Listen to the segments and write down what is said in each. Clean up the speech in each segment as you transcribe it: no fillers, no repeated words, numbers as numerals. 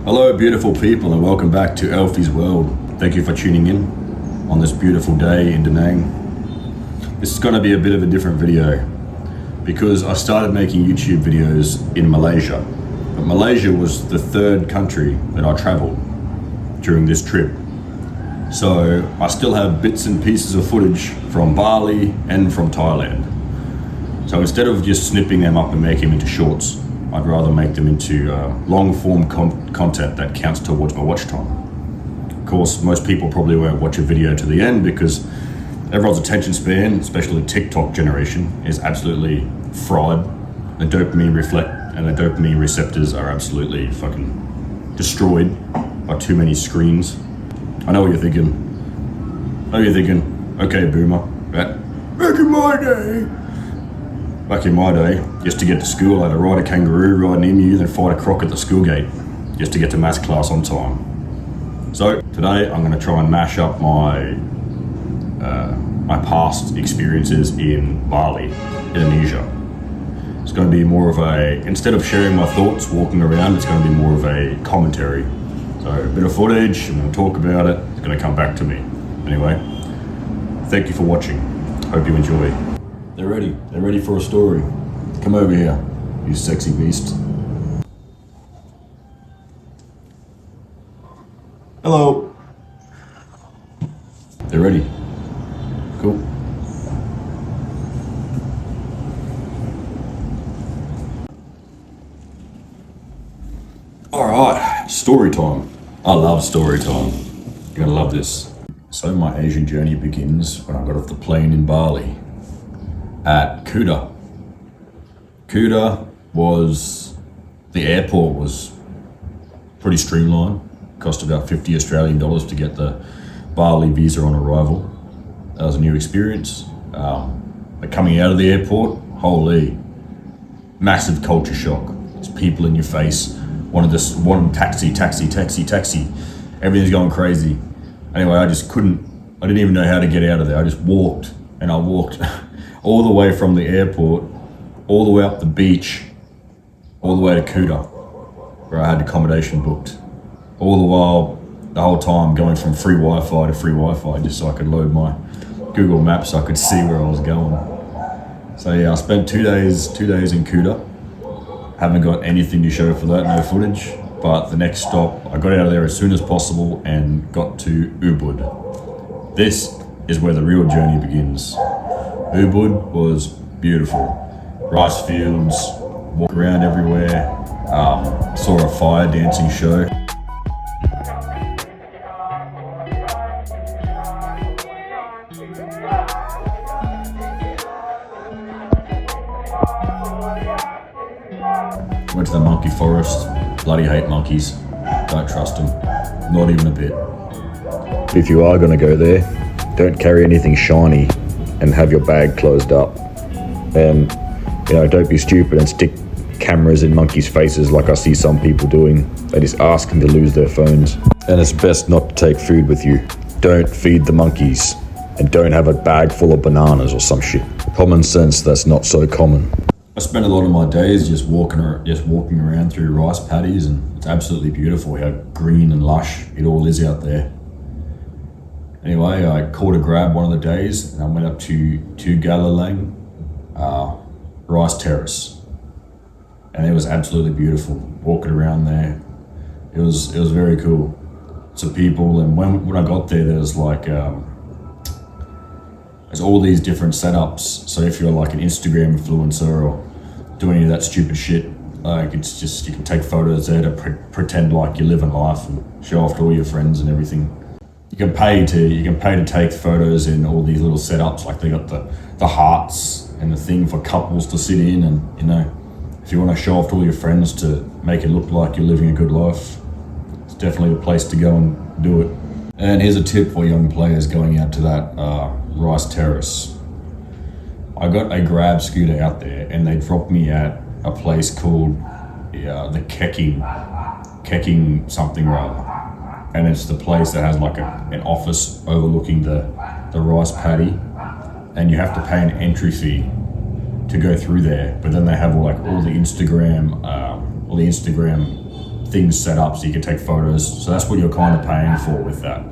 Hello beautiful people and welcome back to Elfie's World. Thank you for tuning in on this beautiful day in Da Nang. This is going to be a bit of a different video because I started making YouTube videos in Malaysia. But Malaysia was the third country that I traveled during this trip. So I still have bits and pieces of footage from Bali and from Thailand. So instead of just snipping them up and making them into shorts, I'd rather make them into long form content that counts towards my watch time. Of course, most people probably won't watch a video to the end because everyone's attention span, especially TikTok generation, is absolutely fried. The dopamine receptors are absolutely fucking destroyed by too many screens. I know what you're thinking. Okay, boomer, Back in my day, just to get to school, I had to ride a kangaroo ride an emu, then fight a croc at the school gate, just to get to maths class on time. So today I'm going to try and mash up my past experiences in Bali, Indonesia. It's going to be more of instead of sharing my thoughts walking around, it's going to be more of a commentary. So a bit of footage, I'm going to talk about it, it's going to come back to me. Anyway, thank you for watching, hope you enjoy. They're ready for a story. Come over here, you sexy beast. Hello. They're ready. Cool. All right, story time. I love story time. You're gonna love this. So my Asian journey begins when I got off the plane in Bali at Kuta. The airport was pretty streamlined. Cost about 50 Australian dollars to get the Bali visa on arrival. That was a new experience. But coming out of the airport, holy, massive culture shock. There's people in your face. One taxi. Everything's going crazy. Anyway, I didn't even know how to get out of there. I just walked all the way from the airport, all the way up the beach, all the way to Kuta, where I had accommodation booked. All the while, the whole time going from free Wi-Fi to free Wi-Fi, just so I could load my Google Maps so I could see where I was going. So yeah, I spent two days in Kuta. Haven't got anything to show for that, no footage. But the next stop, I got out of there as soon as possible and got to Ubud. This is where the real journey begins. Ubud was beautiful. Rice fields, walk around everywhere, saw a fire dancing show. Went to the monkey forest, bloody hate monkeys, don't trust them, not even a bit. If you are gonna go there, don't carry anything shiny and have your bag closed up. And don't be stupid and stick cameras in monkeys' faces like I see some people doing. They just ask them to lose their phones. And it's best not to take food with you. Don't feed the monkeys and don't have a bag full of bananas or some shit. Common sense that's not so common. I spent a lot of my days just walking around through rice paddies, and it's absolutely beautiful how green and lush it all is out there. Anyway, I caught a grab one of the days and I went up to Galalang rice terrace, and it was absolutely beautiful. Walking around there, it was very cool. So people, and when I got there, there's there's all these different setups. So if you're like an Instagram influencer or doing any of that stupid shit, it's just, you can take photos there to pretend like you're living life and show off to all your friends and everything. You can pay to take photos in all these little setups, like they got the hearts and the thing for couples to sit in, and if you want to show off to all your friends to make it look like you're living a good life, it's definitely the place to go and do it. And here's a tip for young players going out to that rice terrace. I got a grab scooter out there and they dropped me at a place called the Keking something rather. And it's the place that has like an office overlooking the rice paddy, and you have to pay an entry fee to go through there. But then they have all the Instagram things set up so you can take photos. So that's what you're kind of paying for with that.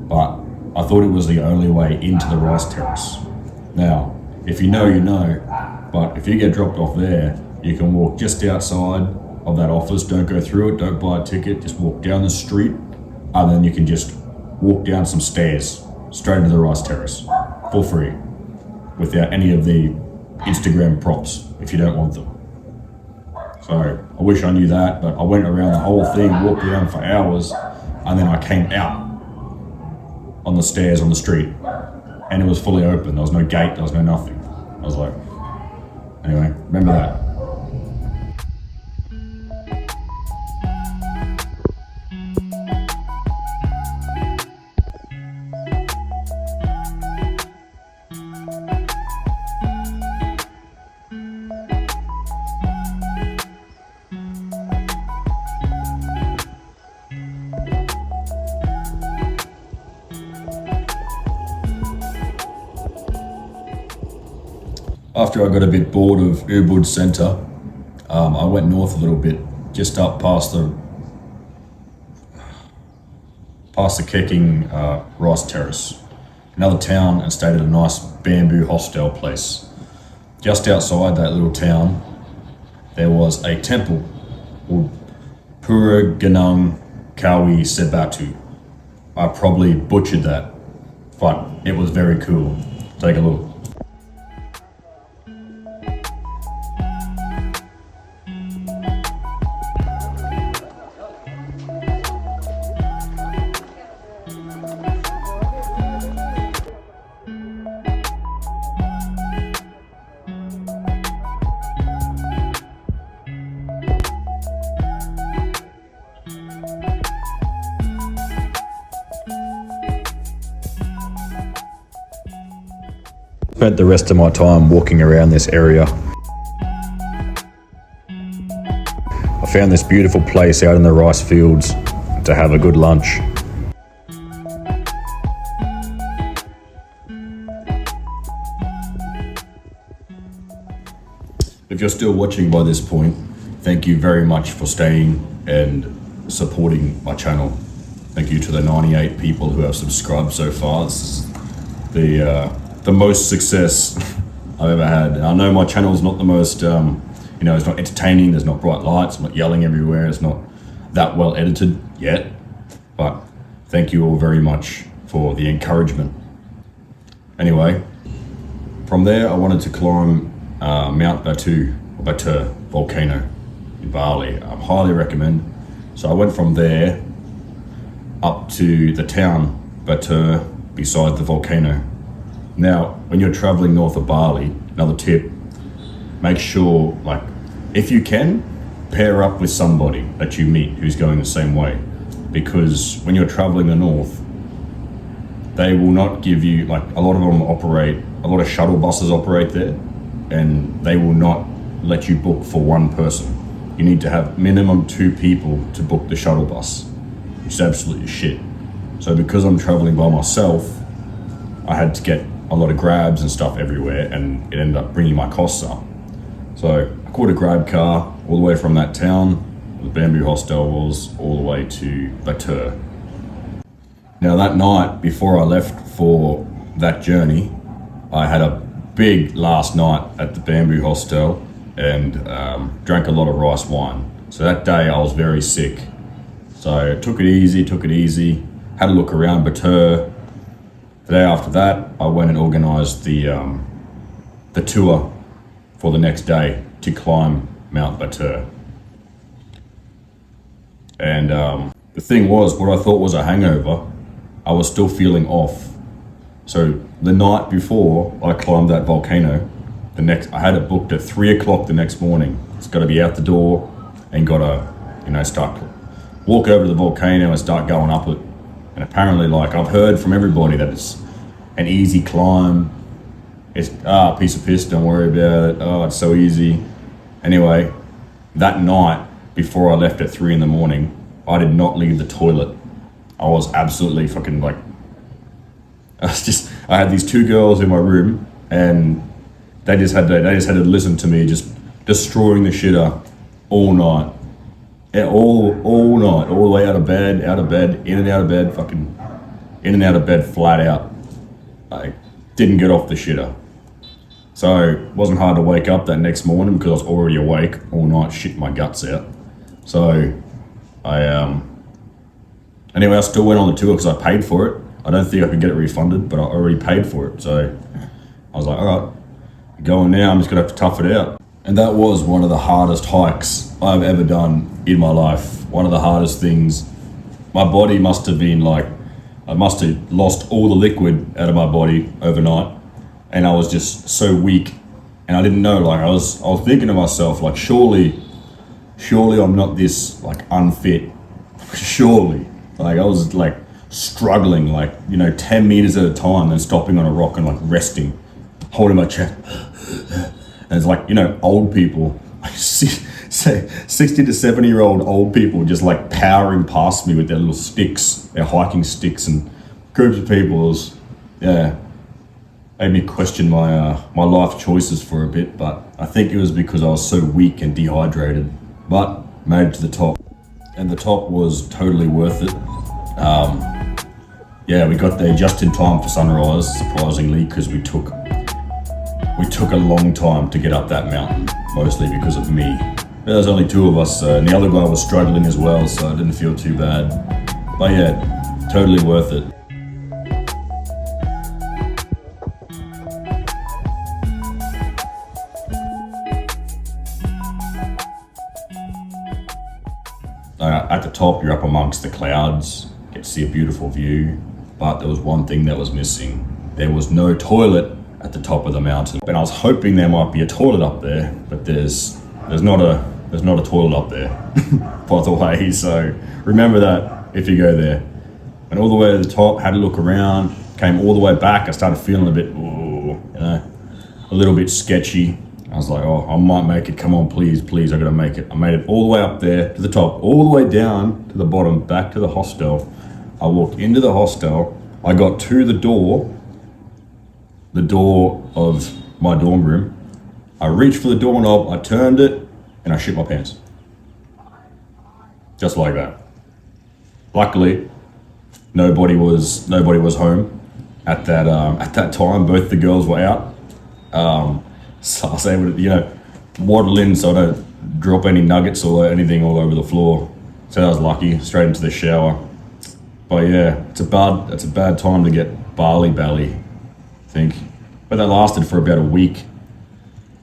But I thought it was the only way into the rice terrace. Now, if you know, you know, but if you get dropped off there, you can walk just outside of that office. Don't go through it, don't buy a ticket, just walk down the street, and then you can just walk down some stairs straight into the rice terrace for free without any of the Instagram props if you don't want them. So I wish I knew that, but I went around the whole thing, walked around for hours, and then I came out on the stairs on the street, and it was fully open. There was no gate, there was no nothing. I was like, anyway, remember that. After I got a bit bored of Ubud Centre, I went north a little bit, just up past the Keking rice terrace, another town, and stayed at a nice bamboo hostel place. Just outside that little town, there was a temple called Pura Ganang Kawi Sebatu. I probably butchered that, but it was very cool. Take a look. Spent the rest of my time walking around this area. I found this beautiful place out in the rice fields to have a good lunch. If you're still watching by this point, thank you very much for staying and supporting my channel. Thank you to the 98 people who have subscribed so far. This is the most success I've ever had. And I know my channel is not the most, it's not entertaining, there's not bright lights, I'm not yelling everywhere, it's not that well edited yet, but thank you all very much for the encouragement. Anyway, from there I wanted to climb Mount Batur volcano in Bali. I highly recommend. So I went from there up to the town Batur beside the volcano. Now, when you're traveling north of Bali, another tip, make sure, if you can, pair up with somebody that you meet who's going the same way. Because when you're traveling the north, they will not give you, a lot of shuttle buses operate there, and they will not let you book for one person. You need to have minimum 2 people to book the shuttle bus, which is absolutely shit. So because I'm traveling by myself, I had to get a lot of grabs and stuff everywhere, and it ended up bringing my costs up. So I caught a grab car all the way from that town, where the bamboo hostel was, all the way to Batur. Now that night, before I left for that journey, I had a big last night at the bamboo hostel and drank a lot of rice wine. So that day I was very sick. So I took it easy, had a look around Batur. The day after that, I went and organised the tour for the next day to climb Mount Batur. And the thing was, what I thought was a hangover, I was still feeling off. So the night before I climbed that volcano, I had it booked at 3 o'clock the next morning. It's got to be out the door and got to, start walk over to the volcano and start going up it. And apparently, I've heard from everybody that it's an easy climb. It's a piece of piss, don't worry about it. Oh, it's so easy. Anyway, that night before I left at 3 in the morning, I did not leave the toilet. I was absolutely fucking I had these 2 girls in my room, and they just had to listen to me just destroying the shitter all night. Yeah, all night, all the way out of bed, in and out of bed, fucking in and out of bed, flat out. I didn't get off the shitter. So it wasn't hard to wake up that next morning because I was already awake all night, shitting my guts out. So anyway, I still went on the tour because I paid for it. I don't think I could get it refunded, but I already paid for it. So I was like, all right, going now, I'm just gonna have to tough it out. And that was one of the hardest hikes I've ever done in my life. One of the hardest things. My body must have been like, I must have lost all the liquid out of my body overnight. And I was just so weak. And I didn't know, like I was thinking to myself, like, surely I'm not this like unfit. Surely. Like I was like struggling, like, 10 meters at a time, then stopping on a rock and like resting, holding my chest. And it's like, old people, say 60 to 70-year-old old people just like powering past me with their little sticks, their hiking sticks, and groups of people. It was, made me question my life choices for a bit, but I think it was because I was so weak and dehydrated, but made it to the top. And the top was totally worth it. We got there just in time for sunrise, surprisingly, because we took a long time to get up that mountain, mostly because of me. There was only two of us, and the other guy was struggling as well, so I didn't feel too bad. But yeah, totally worth it. At the top, you're up amongst the clouds, get to see a beautiful view, but there was one thing that was missing. There was no toilet at the top of the mountain. And I was hoping there might be a toilet up there, but there's not a toilet up there, by the way. So remember that if you go there. Went all the way to the top, had a look around, came all the way back. I started feeling a bit, a little bit sketchy. I was like, oh, I might make it. Come on, please, I gotta make it. I made it all the way up there to the top, all the way down to the bottom, back to the hostel. I walked into the hostel. I got to the door of my dorm room. I reached for the doorknob, I turned it, and I shit my pants. Just like that. Luckily, nobody was home at that time. Both the girls were out. So I was able to, waddle in so I don't drop any nuggets or anything all over the floor. So I was lucky, straight into the shower. But yeah, it's a bad time to get Bali belly, I think. But that lasted for about a week.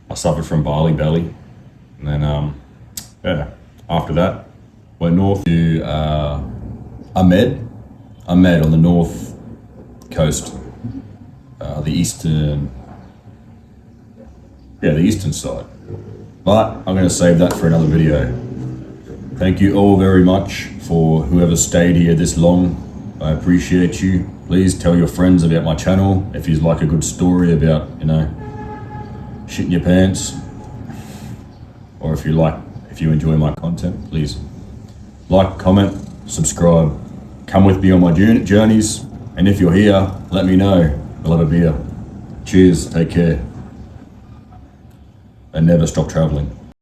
I suffered from Bali belly. And then, after that, went north to Ahmed on the north coast, the eastern side. But I'm going to save that for another video. Thank you all very much for whoever stayed here this long. I appreciate you. Please tell your friends about my channel if you'd like a good story about, shitting your pants. Or if you enjoy my content, please like, comment, subscribe. Come with me on my journeys. And if you're here, let me know. I'll have a beer. Cheers, take care. And never stop traveling.